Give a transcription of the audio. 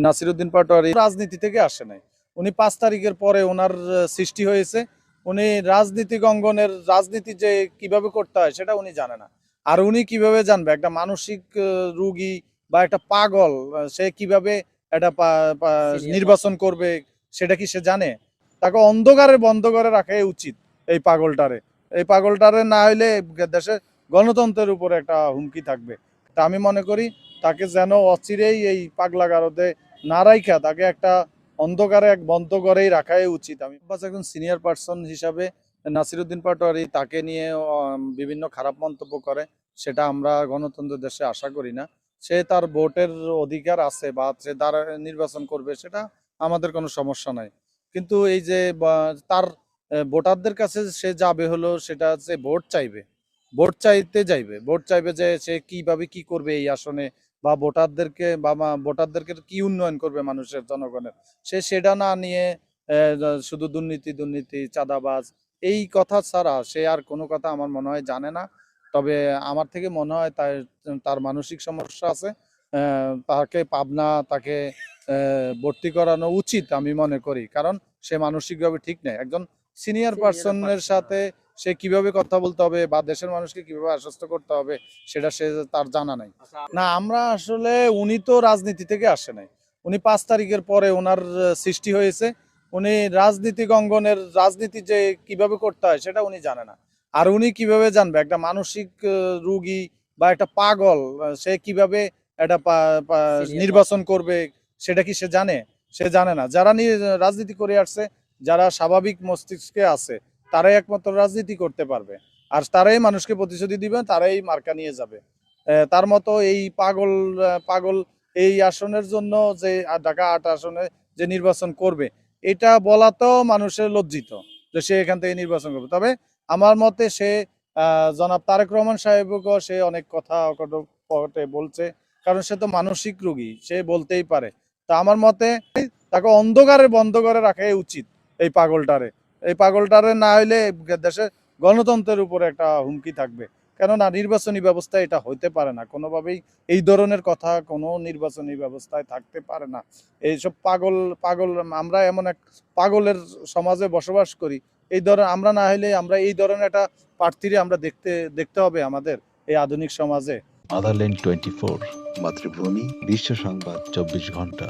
নাসিরউদ্দিন পাটোয়ারি রাজনীতি থেকে আসে নাই। উনি ৫ তারিখের পরে ওনার সৃষ্টি হয়েছে। উনি রাজনীতিক অঙ্গনের রাজনীতি যে কিভাবে করতে হয় সেটা উনি জানে না। আর উনি কিভাবে জানবে একটা মানসিক রোগী বা একটা পাগল সে কিভাবে একটা নির্বাচন করবে সেটা কি সে জানে? তাকে অন্ধকারে বন্ধ করে রাখাই উচিত এই পাগলটারে। এই পাগলটারে না হইলে দেশের গণতন্ত্রের উপরে একটা হুমকি থাকবে। তা আমি মনে করি তাকে যেন অচিরেই এই পাগলা গারদে না রাইখা তাকে একটা অন্ধকারে বন্ধ করেই রাখাই উচিত। আমি একজন সিনিয়র পার্সন হিসাবে নাসিরউদ্দিন পাটোয়ারি তাকে নিয়ে বিভিন্ন খারাপ মন্তব্য করে, সেটা আমরা গণতন্ত্র দেশে আশা করি না। সে তার ভোটের অধিকার আছে বা সে দ্বারা নির্বাচন করবে, সেটা আমাদের কোনো সমস্যা নাই। কিন্তু এই যে তার ভোটারদের কাছে সে যাবে হলো সেটা হচ্ছে ভোট চাইবে, ভোট চাইতে যাইবে, ভোট চাইবে যে সে কিভাবে কি করবে এই আসনে বা ভোটারদেরকে কি উন্নয়ন করবে মানুষের জনগণের, সে সেটা না নিয়ে শুধু দুর্নীতি দুর্নীতি চাঁদাবাজ এই কথা ছাড়া সে আর কোনো কথা আমার মনে হয় জানে না। তবে আমার থেকে মনে হয় তার মানসিক সমস্যা আছে। তাকে পাবনা তাকে ভর্তি করানো উচিত আমি মনে করি, কারণ সে মানসিকভাবে ঠিক নেই। একজন সিনিয়র পার্সনের সাথে সে কিভাবে কথা বলতে হবে বা দেশের মানুষকে কিভাবে আশ্বস্ত করতে হবে সেটা তার জানা নাই। না, আমরা আসলে উনি তো রাজনীতি থেকে আসে নাই। উনি ৫ তারিখের পরে ওনার সৃষ্টি হয়েছে। উনি রাজনীতিক অঙ্গনের রাজনীতি যে কিভাবে করতে হয় সেটা উনি জানে না। আর উনি কিভাবে জানবে একটা মানসিক রোগী বা একটা পাগল সে কিভাবে একটা নির্বাচন করবে সেটা কি সে জানে? সে জানে না। যারা রাজনীতি করে আসছে, যারা স্বাভাবিক মস্তিষ্কে আছে, তারাই একমাত্র রাজনীতি করতে পারবে। আর তারাই মানুষকে প্রতিশ্রুতি দিবে, তারাই মার্কা নিয়ে যাবে। তার মতো এই পাগল এই আসনের জন্য যে ঢাকা ৮ আসনে যে নির্বাচন করবে, এটা বলাতেও মানুষের লজ্জিত যে সে এখান থেকে নির্বাচন করবে। তবে আমার মতে সে জনাব তারেক রহমান সাহেবকেও সে অনেক কথা বলছে, কারণ সে তো মানসিক রোগী, সে বলতেই পারে। তা আমার মতে তাকে অন্ধকারে বন্ধ করে রাখাই উচিত এই পাগলটারে। এই পাগলটারে না হইলে দেশের গণতন্ত্রের উপরে একটা হুমকি থাকবে। কেননা নির্বাচনী ব্যবস্থা এটা হইতে পারে না কোনোভাবেই। এই ধরনের কথা কোনো নির্বাচনী ব্যবস্থায় থাকতে পারে না। এইসব পাগল পাগল আমরা এমন এক পাগলের সমাজে বসবাস করি। এই ধরনের আমরা না হইলে আমরা এই ধরনের একটা প্রার্থীরে আমরা দেখতে হবে আমাদের এই আধুনিক সমাজে। মাদারল্যান্ড 24 মাতৃভূমি বিশ্ব সংবাদ 24 ঘন্টা।